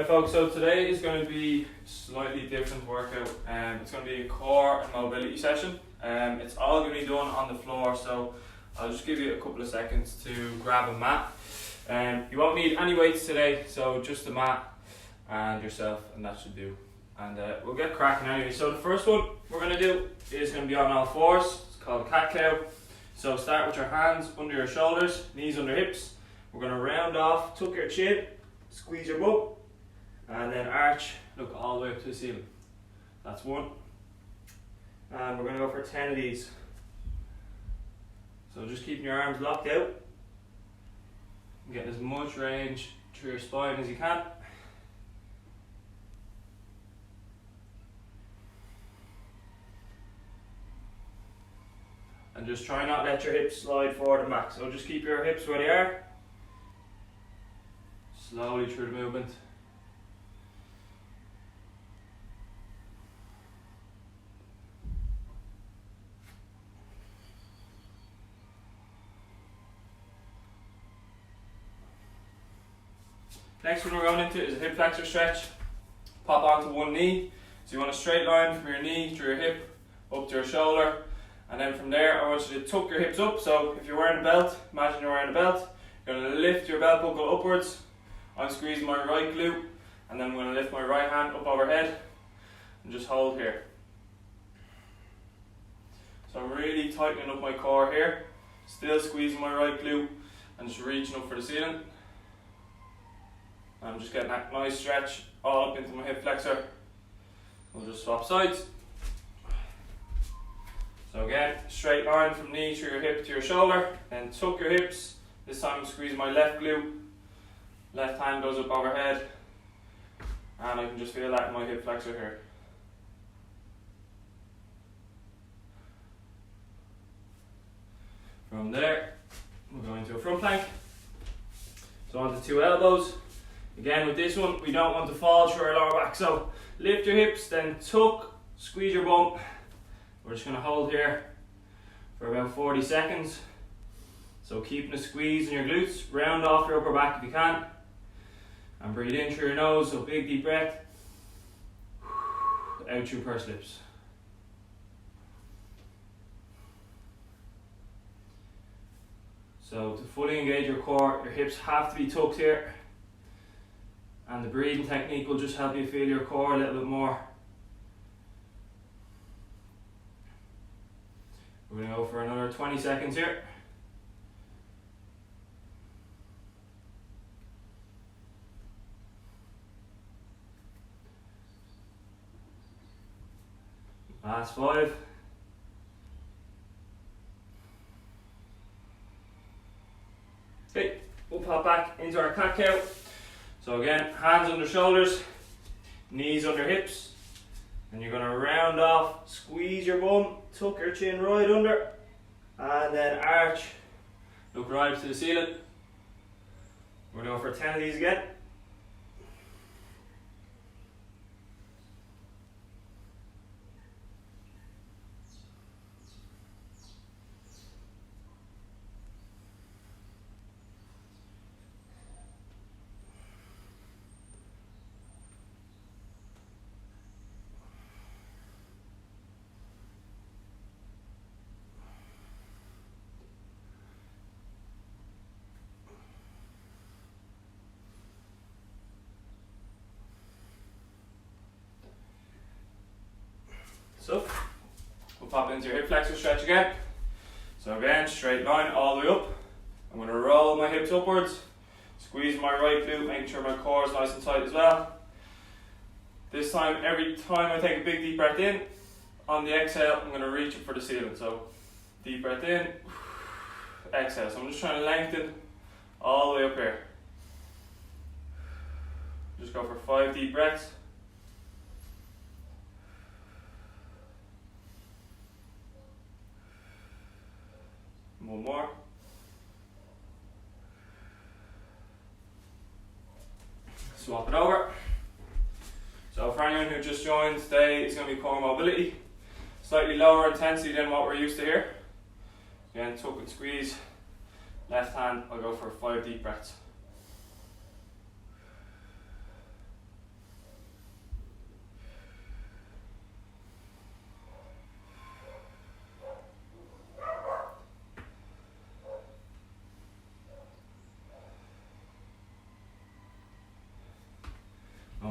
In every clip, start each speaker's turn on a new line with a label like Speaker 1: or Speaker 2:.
Speaker 1: Hi folks, so today is going to be a slightly different workout. It's going to be a core and mobility session. It's all going to be done on the floor, so I'll just give you a couple of seconds to grab a mat. You won't need any weights today, so just the mat and yourself, and that should do. And we'll get cracking anyway. So the first one we're going to do is going to be on all fours. It's called cat cow. So start with your hands under your shoulders, knees under hips. We're going to round off, tuck your chin, squeeze your bum, and then arch, look all the way up to the ceiling. That's one. And we're going to go for 10 of these. So just keeping your arms locked out. Get as much range through your spine as you can. And just try not to let your hips slide forward and back. So just keep your hips where they are. Slowly through the movement. Next one we're going into is a hip flexor stretch. Pop onto one knee. So you want a straight line from your knee through your hip up to your shoulder. And then from there I want you to tuck your hips up. So if you're wearing a belt, imagine you're wearing a belt. You're going to lift your belt buckle upwards. I'm squeezing my right glute, and then I'm going to lift my right hand up overhead and just hold here. So I'm really tightening up my core here, still squeezing my right glute and just reaching up for the ceiling. I'm just getting that nice stretch all up into my hip flexor. We'll just swap sides. So again, straight line from knee through your hip to your shoulder, then tuck your hips. This time I'm squeezing my left glute. Left hand goes up overhead, and I can just feel that in my hip flexor here. From there, we'll go into a front plank. So onto two elbows. Again with this one, we don't want to fall through our lower back. So lift your hips, then tuck, squeeze your bum. We're just going to hold here for about 40 seconds. So keeping a squeeze in your glutes, round off your upper back if you can. And breathe in through your nose, so big deep breath. Out through pursed lips. So to fully engage your core, your hips have to be tucked here. And the breathing technique will just help you feel your core a little bit more. We're going to go for another 20 seconds here. Last 5. Okay, we'll pop back into our cat cow. So again, hands under shoulders, knees under hips, and you're going to round off, squeeze your bum, tuck your chin right under, and then arch, look right to the ceiling. We're going to go for 10 of these again. So, we'll pop into your hip flexor stretch again. So again, straight line all the way up. I'm going to roll my hips upwards, squeeze my right glute, making sure my core is nice and tight as well. This time, every time I take a big deep breath in, on the exhale, I'm going to reach up for the ceiling. So, deep breath in, exhale. So I'm just trying to lengthen all the way up here. Just go for 5 deep breaths. One more. Swap it over. So for anyone who just joined, today is going to be core mobility. Slightly lower intensity than what we're used to here. Again, tuck and squeeze. Left hand, I'll go for 5 deep breaths.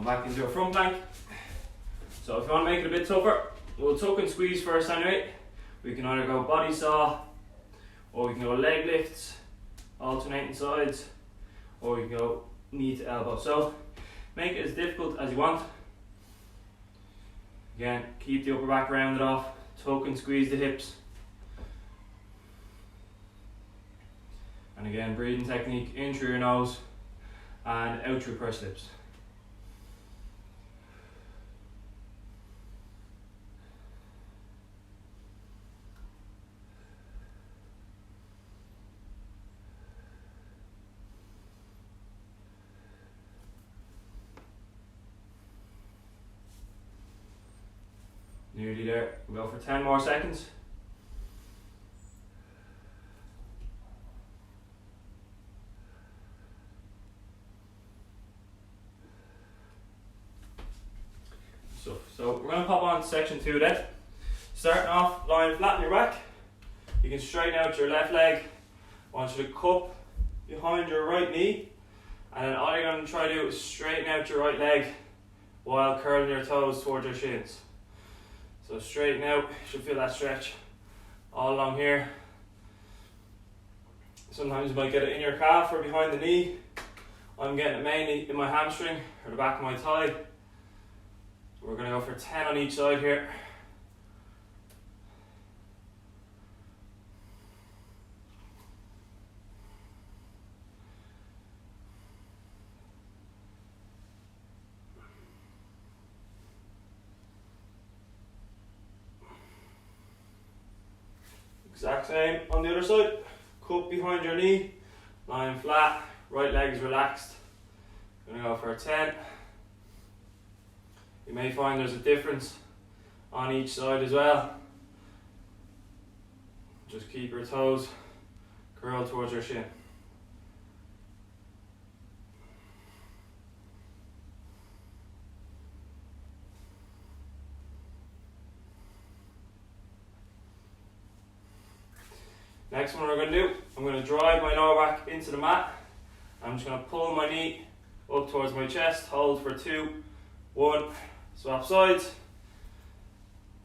Speaker 1: Going back into a front plank. So if you want to make it a bit tougher, we'll tuck and squeeze first anyway. We can either go body saw, or we can go leg lifts, alternating sides, or we can go knee to elbow. So make it as difficult as you want. Again, keep the upper back rounded off, tuck and squeeze the hips. And again, breathing technique, in through your nose and out through pursed lips. Nearly there. We'll go for 10 more seconds. So we're going to pop on to section 2 then. Starting off lying flat on your back. You can straighten out your left leg. I want you to cup behind your right knee. And then all you're going to try to do is straighten out your right leg while curling your toes towards your shins. So straighten out, you should feel that stretch all along here. Sometimes you might get it in your calf or behind the knee. I'm getting it mainly in my hamstring or the back of my thigh. We're going to go for 10 on each side here. Exact same on the other side. Cup behind your knee, lying flat, right leg is relaxed. Gonna go for a 10. You may find there's a difference on each side as well. Just keep your toes curled towards your shin. Next one we're going to do, I'm going to drive my lower back into the mat. I'm just going to pull my knee up towards my chest, hold for 2, 1, swap sides,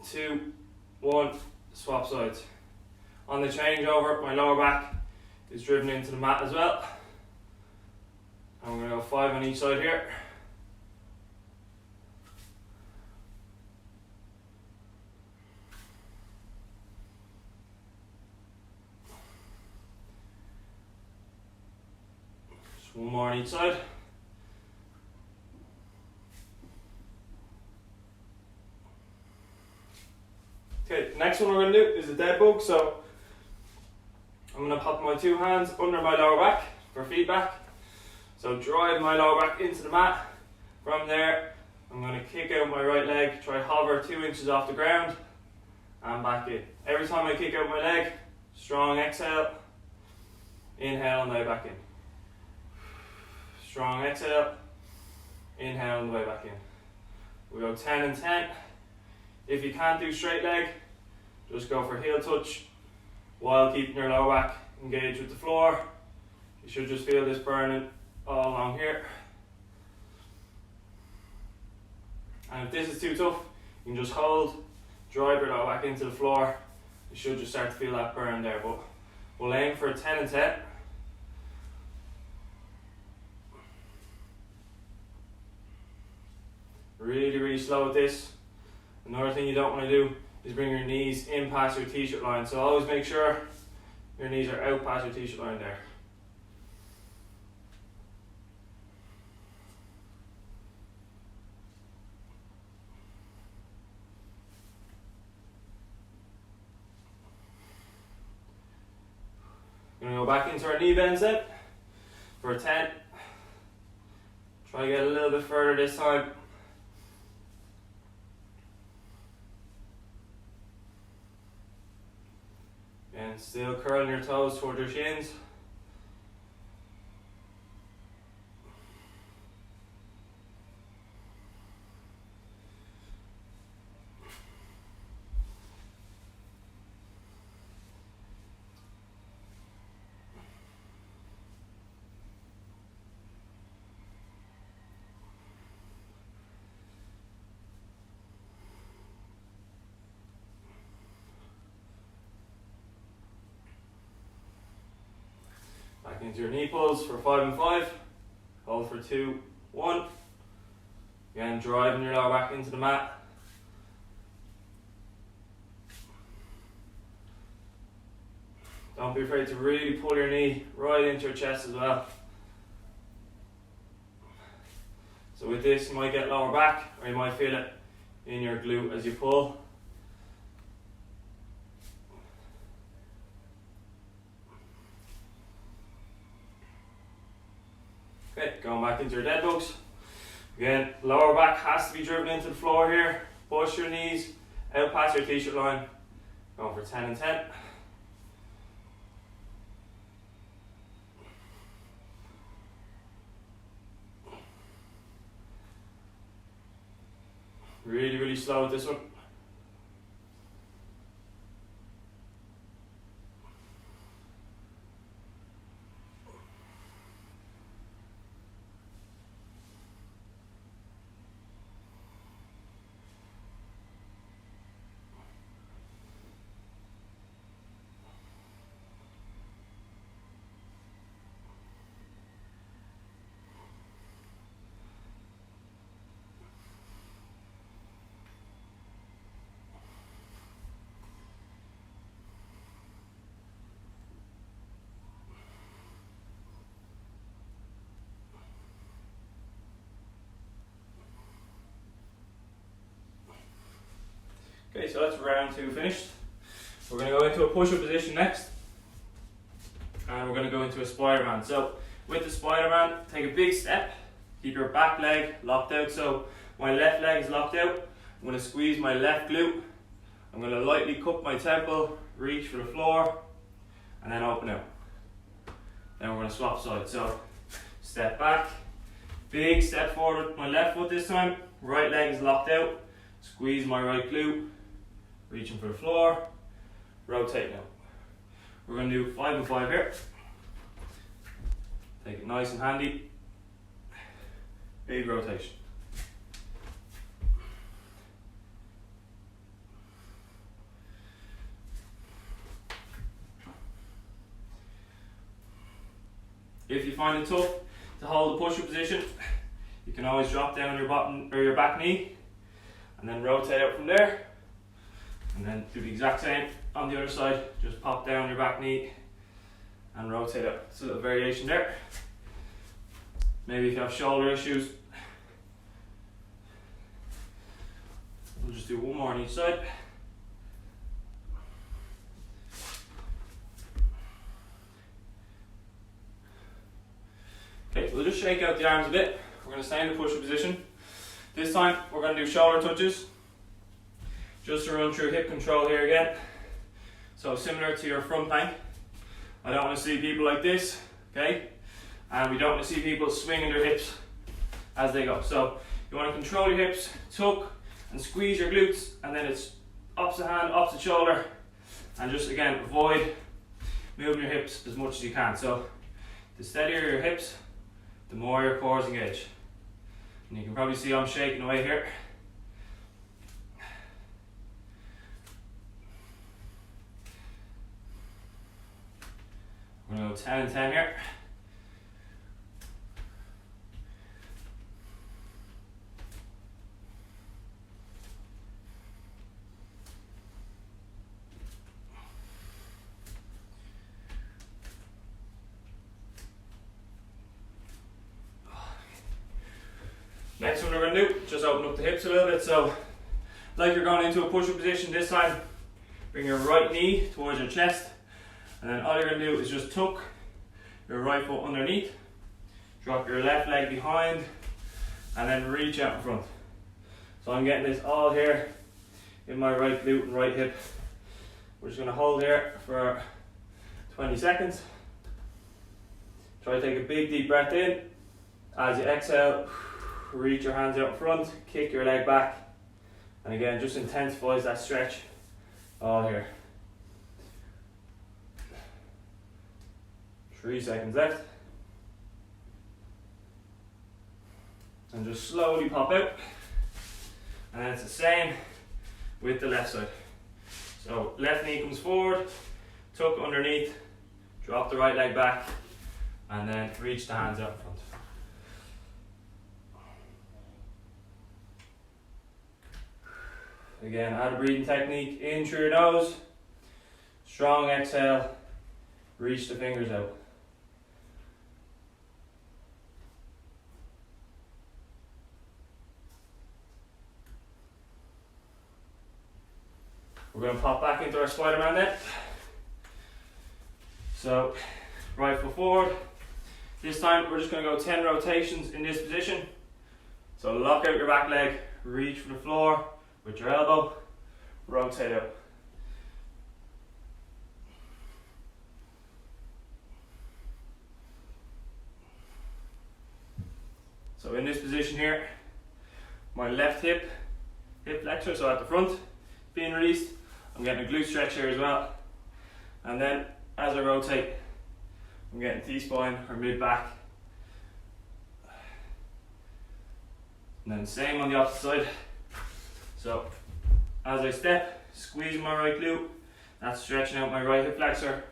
Speaker 1: 2, 1, swap sides. On the changeover, my lower back is driven into the mat as well. I'm going to go 5 on each side here. Just 1 more on each side. Okay, next one we're going to do is a dead bug. So I'm going to pop my 2 hands under my lower back for feedback. So drive my lower back into the mat. From there, I'm going to kick out my right leg, try hover 2 inches off the ground and back in. Every time I kick out my leg, strong exhale, inhale on the way back in. Strong exhale, inhale on the way back in. We go 10 and 10. If you can't do straight leg, just go for heel touch while keeping your lower back engaged with the floor. You should just feel this burning all along here. And if this is too tough, you can just hold, drive your lower back into the floor. You should just start to feel that burn there, but we'll aim for 10 and 10. Really, really slow with this. Another thing you don't want to do is bring your knees in past your t-shirt line. So always make sure your knees are out past your t-shirt line there. We're going to go back into our knee bend set for a 10. Try to get a little bit further this time. And still curling your toes towards your shins. into your knee pulls for 5 and 5. Hold for 2, 1. Again, driving your lower back into the mat. Don't be afraid to really pull your knee right into your chest as well. So with this, you might get lower back, or you might feel it in your glute as you pull. Okay, going back into your dead bugs. Again, lower back has to be driven into the floor here. Push your knees out past your t-shirt line. Going for 10 and 10. Really, really slow with this one. Okay, so that's round 2 finished. We're going to go into a push-up position next. And we're going to go into a Spiderman. So with the Spiderman, take a big step. Keep your back leg locked out. So my left leg is locked out. I'm going to squeeze my left glute. I'm going to lightly cup my temple, reach for the floor, and then open out. Then we're going to swap sides. So step back, big step forward with my left foot this time. Right leg is locked out. Squeeze my right glute. Reaching for the floor, rotate now. We're going to do 5 and 5 here. Take it nice and handy. Big rotation. If you find it tough to hold the push-up position, you can always drop down on your bottom or your back knee and then rotate out from there. And then do the exact same on the other side. Just pop down your back knee and rotate out. It's a little variation there. Maybe if you have shoulder issues, we'll just do one more on each side. Okay, we'll just shake out the arms a bit. We're going to stay in the push-up position. This time we're going to do shoulder touches. Just to run through hip control here again. So similar to your front plank. I don't want to see people like this, okay? And we don't want to see people swinging their hips as they go. So you want to control your hips, tuck and squeeze your glutes, and then it's opposite hand, opposite shoulder, and just again avoid moving your hips as much as you can. So the steadier your hips, the more your core is engaged. And you can probably see I'm shaking away here. We're going to go 10 and 10 here. Next one we're going to do, just open up the hips a little bit. So, like you're going into a push-up position this time, bring your right knee towards your chest. And then all you're going to do is just tuck your right foot underneath, drop your left leg behind, and then reach out in front. So I'm getting this all here in my right glute and right hip. We're just going to hold here for 20 seconds. Try to take a big deep breath in. As you exhale, reach your hands out in front, kick your leg back, and again just intensifies that stretch all here. 3 seconds left. And just slowly pop out. And then it's the same with the left side. So left knee comes forward, tuck underneath, drop the right leg back, and then reach the hands out in front. Again, add a breathing technique in through your nose, strong exhale, reach the fingers out. We're going to pop back into our Spiderman then. So, right foot forward. This time we're just going to go 10 rotations in this position. So lock out your back leg, reach for the floor with your elbow, rotate out. So in this position here, my left hip flexor, so at the front, being released. I'm getting a glute stretch here as well. And then as I rotate, I'm getting T-spine or mid-back. And then same on the opposite side. So as I step, squeezing my right glute, that's stretching out my right hip flexor.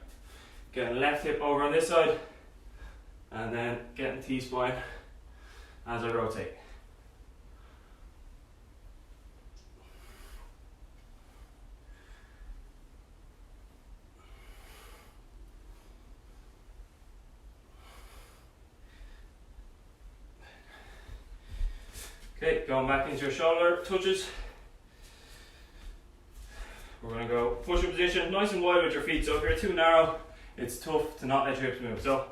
Speaker 1: Getting left hip over on this side. And then getting T-spine as I rotate. Okay, going back into your shoulder touches. We're going to go push-up position, nice and wide with your feet. So if you're too narrow, it's tough to not let your hips move. So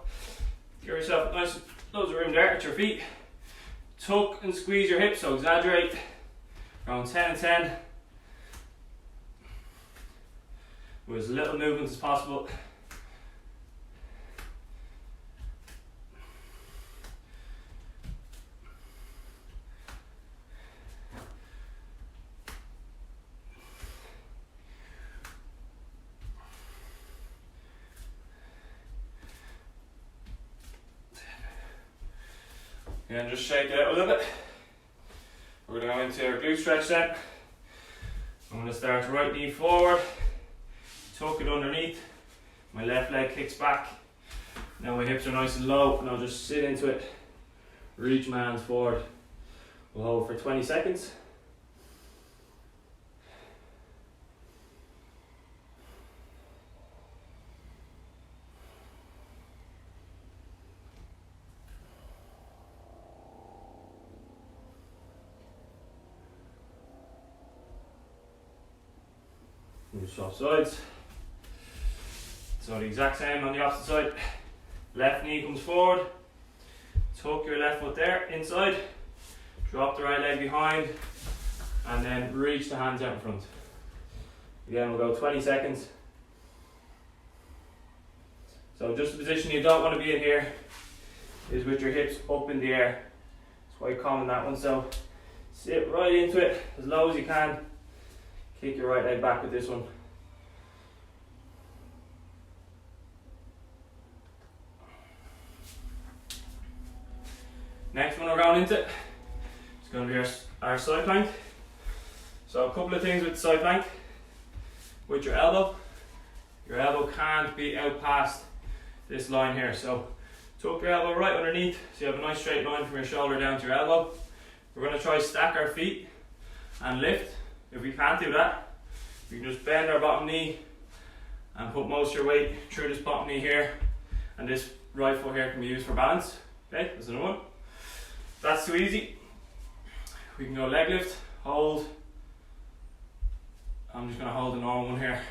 Speaker 1: give yourself nice, loads of room there at your feet. Tuck and squeeze your hips, so exaggerate. Around 10 and 10. With as little movement as possible. And just shake it out a little bit. We're going to go into our glute stretch then. I'm going to start right knee forward, tuck it underneath, my left leg kicks back. Now my hips are nice and low and I'll just sit into it, reach my hands forward. We'll hold for 20 seconds. Swap sides. So the exact same on the opposite side. Left knee comes forward. Tuck your left foot there, inside. Drop the right leg behind. And then reach the hands out in front. Again, we'll go 20 seconds. So just the position you don't want to be in here is with your hips up in the air. It's quite common, that one. So sit right into it as low as you can. Kick your right leg back with this one. Next one we're going into, it's going to be our side plank. So a couple of things with the side plank. With your elbow can't be out past this line here. So tuck your elbow right underneath so you have a nice straight line from your shoulder down to your elbow. We're going to try stack our feet and lift. If we can't do that, we can just bend our bottom knee and put most of your weight through this bottom knee here, and this right foot here can be used for balance. Okay, there's another one. If that's too easy, we can go leg lift, hold. I'm just going to hold the normal one here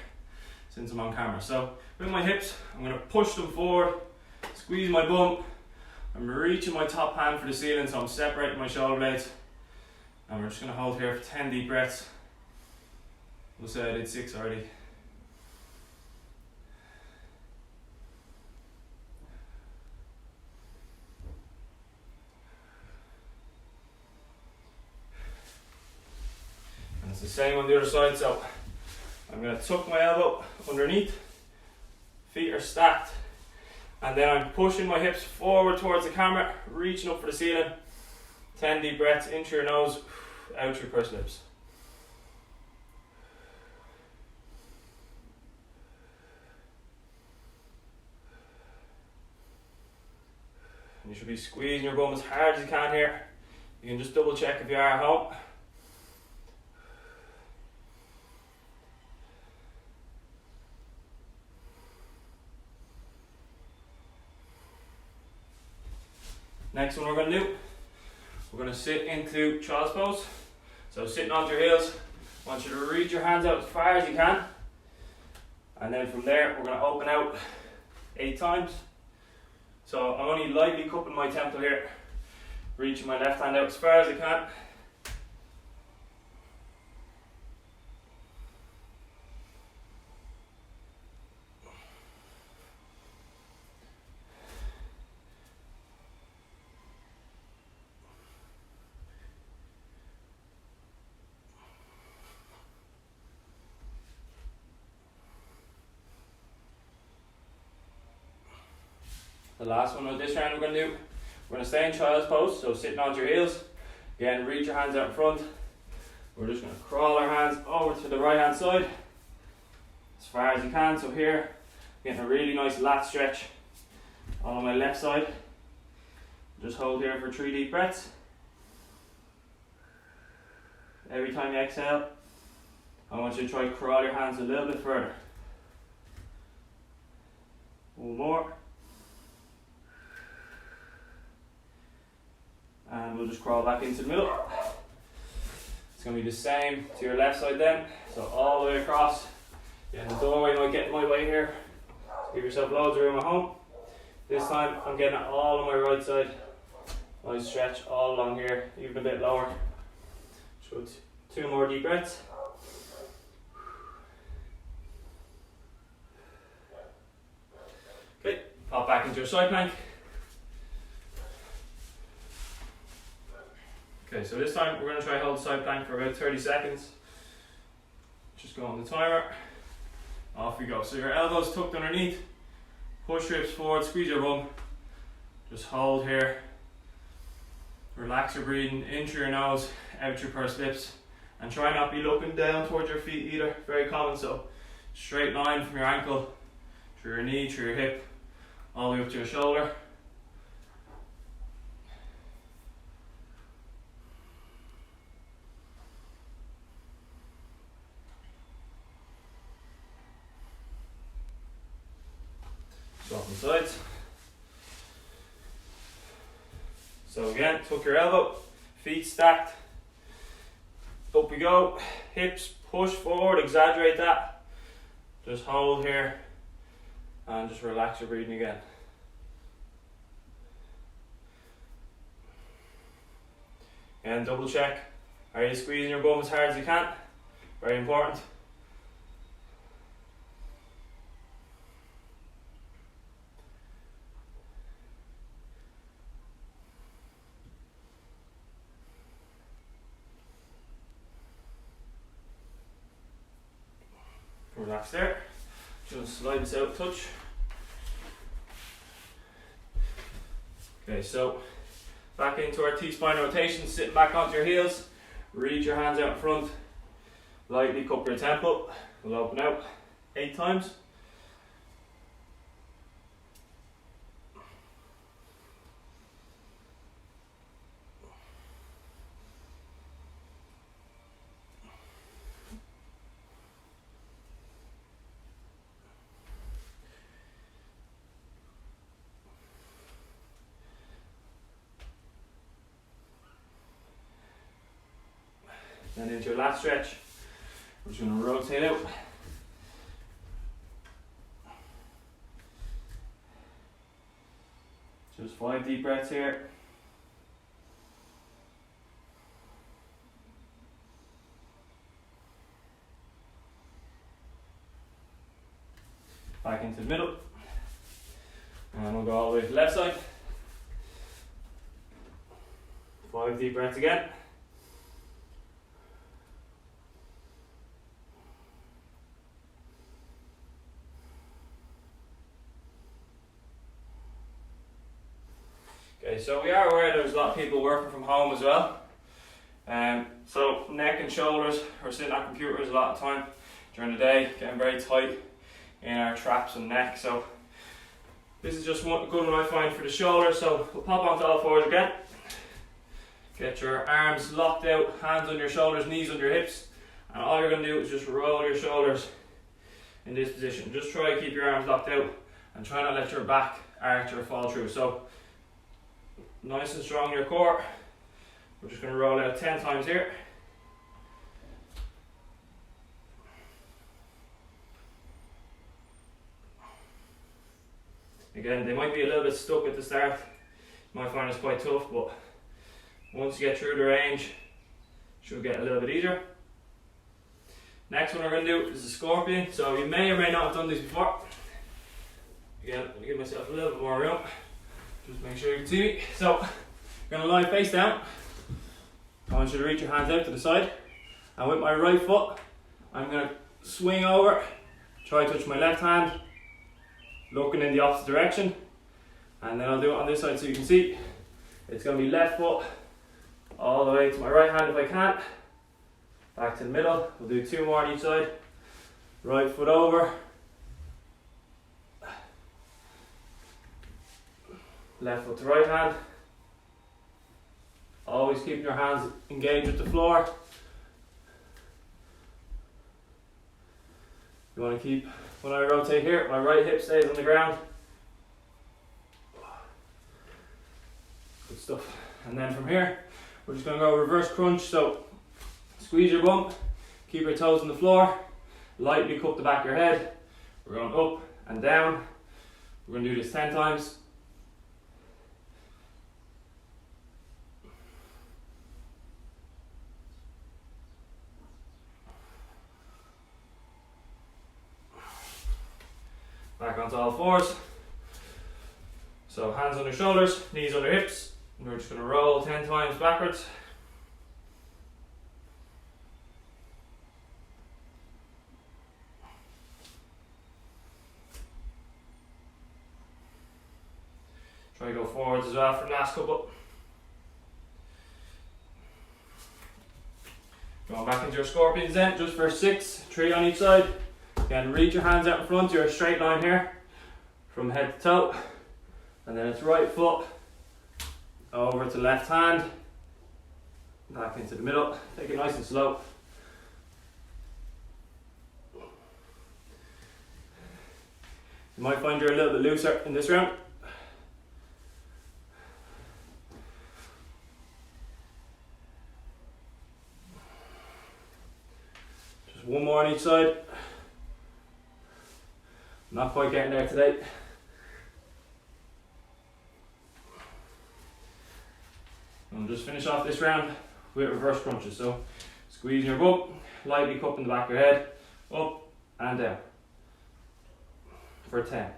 Speaker 1: since I'm on camera. So with my hips, I'm going to push them forward, squeeze my bum. I'm reaching my top hand for the ceiling, so I'm separating my shoulder blades. And we're just going to hold here for 10 deep breaths. We'll say I did 6 already. And it's the same on the other side, so I'm going to tuck my elbow underneath, feet are stacked, and then I'm pushing my hips forward towards the camera, reaching up for the ceiling. 10 deep breaths in through your nose, out through pursed lips. You should be squeezing your bum as hard as you can here. You can just double check if you are at home. Next one we're going to do, we're going to sit into child's pose. So sitting onto your heels, I want you to reach your hands out as far as you can. And then from there, we're going to open out 8 times. So I'm only lightly cupping my temple here, reaching my left hand out as far as I can. The last one of this round we're going to do, we're going to stay in child's pose, so sitting onto your heels. Again, reach your hands out in front. We're just going to crawl our hands over to the right hand side as far as you can. So here, getting a really nice lat stretch on my left side. Just hold here for 3 deep breaths. Every time you exhale, I want you to try to crawl your hands a little bit further. One more. And we'll just crawl back into the middle. It's going to be the same to your left side then. So all the way across. Yeah, the doorway might get in my way here. So give yourself loads of room at home. This time I'm getting it all on my right side. Nice stretch all along here, even a bit lower. So 2 more deep breaths. Okay, pop back into your side plank. Okay, so this time we're going to try hold the side plank for about 30 seconds. Just go on the timer. Off we go. So your elbows tucked underneath. Push your hips forward, squeeze your bum. Just hold here. Relax your breathing in through your nose, out through pursed lips. And try not be looking down towards your feet either. Very common, so straight line from your ankle, through your knee, through your hip, all the way up to your shoulder. Soften sides. So again, tuck your elbow, feet stacked. Up we go, hips push forward, exaggerate that. Just hold here and just relax your breathing again. And double check, are you squeezing your bum as hard as you can? Very important. Relax there. Just slide this out a touch. Okay, so back into our T-spine rotation, sitting back onto your heels. Reach your hands out in front. Lightly cup your temple. We'll open out 8 times. Then into your lat stretch, we're just going to rotate out. Just 5 deep breaths here. Back into the middle. And we'll go all the way to the left side. 5 deep breaths again. Okay, so we are aware there's a lot of people working from home as well. So neck and shoulders, we're sitting at computers a lot of time during the day, getting very tight in our traps and neck. So This is just one good one I find for the shoulder, so we'll pop onto all fours again. Get your arms locked out, hands on your shoulders, knees under your hips, and all you're going to do is just roll your shoulders in this position. Just try to keep your arms locked out and try not to let your back arch or fall through. So nice and strong in your core. We're just going to roll out 10 times here. Again, they might be a little bit stuck at the start. You might find it's quite tough, but once you get through the range, it should get a little bit easier. Next one we're going to do is the scorpion. So you may or may not have done these before. Again, I'm going to give myself a little bit more room. Just make sure you can see me. So you're going to lie face down. I want you to reach your hands out to the side. And with my right foot, I'm going to swing over, try to touch my left hand, looking in the opposite direction, and then I'll do it on this side so you can see. It's going to be left foot all the way to my right hand if I can, back to the middle. We'll do 2 more on each side. Right foot over, left foot to right hand. Always keeping your hands engaged with the floor. You want to keep, when I rotate here, my right hip stays on the ground. Good stuff. And then from here, we're just going to go reverse crunch. So squeeze your bum, keep your toes on the floor, lightly cup the back of your head. We're going up and down. We're going to do this 10 times. Back onto all fours. So hands on your shoulders, knees on your hips. And we're just going to roll 10 times backwards. Try to go forwards as well for the last couple. Going back into your scorpions then, just for 6, 3 on each side. Again, reach your hands out in front, you're a straight line here, from head to toe. And then it's right foot, over to left hand, back into the middle. Take it nice and slow. You might find you're a little bit looser in this round. Just 1 more on each side. Not quite getting there today. And we'll just finish off this round with reverse crunches. So squeeze your bum, lightly cupping the back of your head, up and down for 10.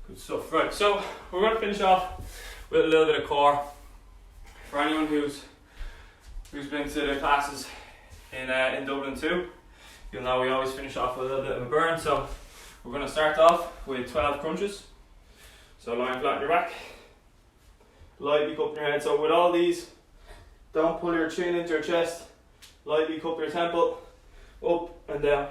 Speaker 1: Good stuff. Right, so we're going to finish off with a little bit of core. For anyone who's been to the classes in Dublin too, you'll know we always finish off with a little bit of a burn. So we're going to start off with 12 crunches. So lying flat on your back, lightly cup your head. So with all these, don't pull your chin into your chest, lightly cup your temple, up and down.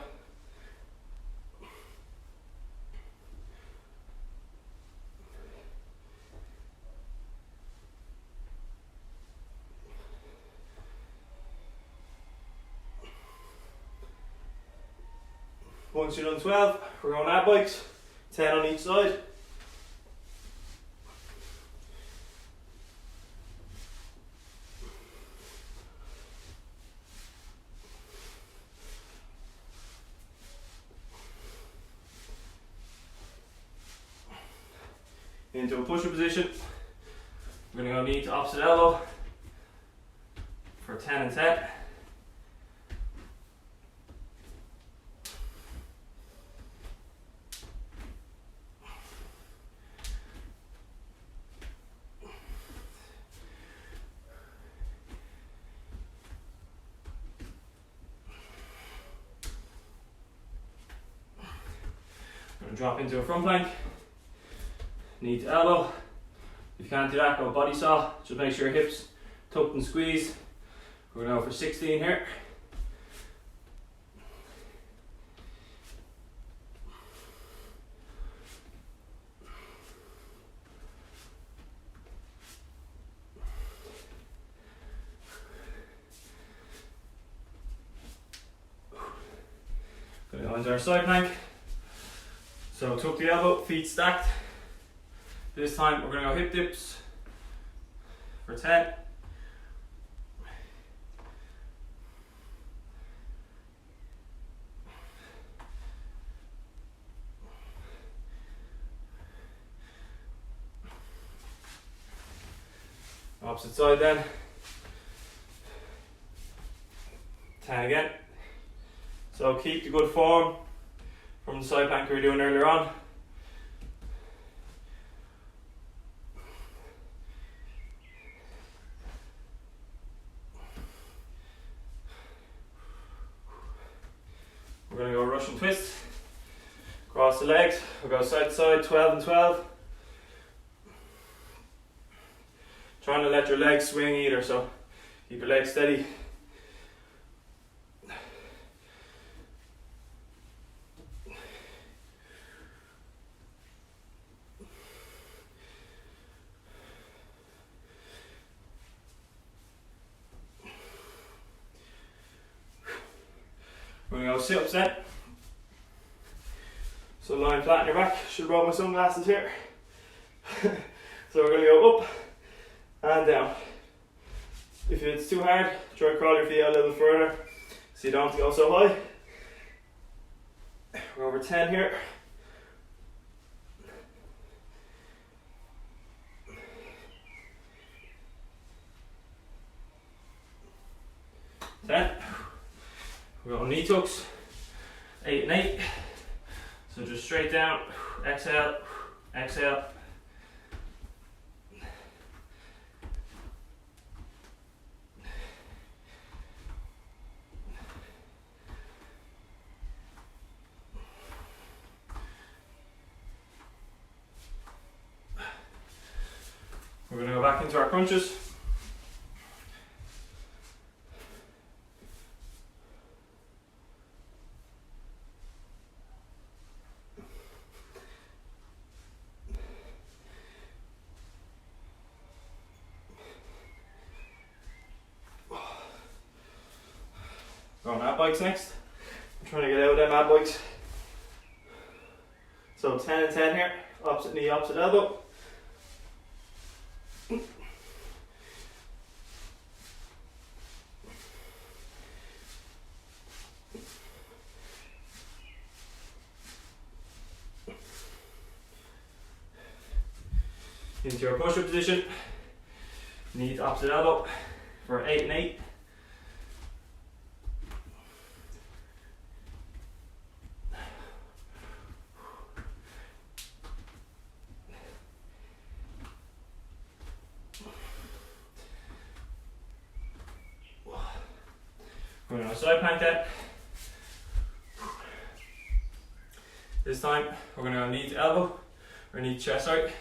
Speaker 1: Once you're done 12, we're going ab bikes, 10 on each side. Into a pusher position. We're going to go knee to opposite elbow for 10 and 10. Drop into a front plank, knee to elbow. If you can't do that, go Bodysaw. Just make sure your hips tucked and squeezed. We're going to go for 16 here. Going to go into our side plank. So tuck the elbow, feet stacked. This time we're going to go hip dips for 10. Opposite side then. 10 again. So keep the good form from the side plank we were doing earlier on. We're going to go Russian twist. Cross the legs. We'll go side to side, 12 and 12. Trying to let your legs swing either, so keep your legs steady. We're going to go sit-ups then. So lying flat on your back. Should roll my sunglasses here. So we're going to go up and down. If it's too hard, try to crawl your feet out a little further so you don't have to go so high. We're over 10 here. We're going knee tucks, 8 and 8. So just straight down, exhale, exhale. We're going to go back into our crunches. Going ab bikes next. I'm trying to get out of them ab bikes. So 10 and 10 here, opposite knee, opposite elbow. Into your push-up position, knee to opposite elbow for 8 and 8. We're going to side plank that. This time we're going to go knee to elbow, or knee to chest, sorry.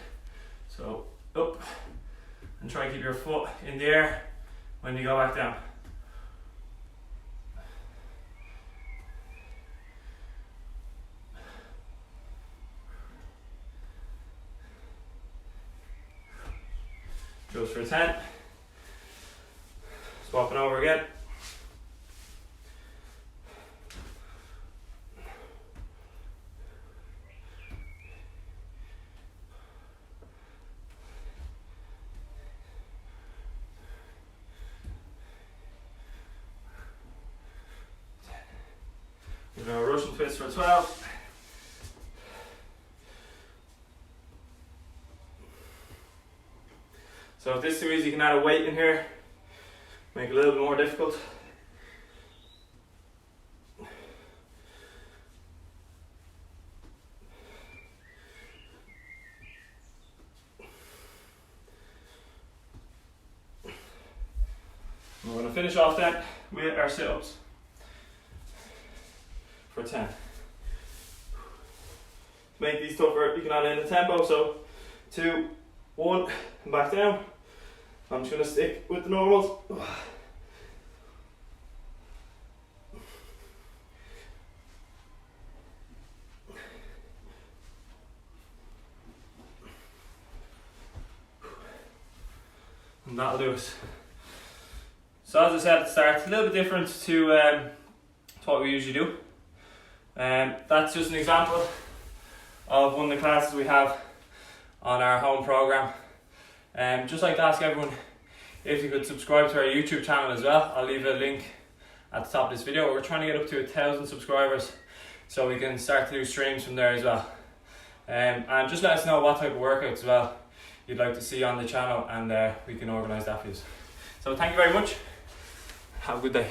Speaker 1: So up, and try and keep your foot in the air when you go back down. Goes for 10. Swapping over again. We're going to Russian twist for 12. So if this is too easy, you can add a weight in here, make it a little bit more difficult. We're going to finish off then with our sit-ups for 10. To make these tougher, you can add in a tempo, so 2, 1, and back down. I'm just going to stick with the normals. And that'll do it. So as I said at the start, a little bit different to what we usually do. That's just an example of one of the classes we have on our home program. Just like to ask everyone if you could subscribe to our YouTube channel as well. I'll leave a link at the top of this video. We're trying to get up to 1,000 subscribers so we can start to do streams from there as well. And just let us know what type of workouts as well you'd like to see on the channel, and we can organise that for you. So thank you very much. Have a good day.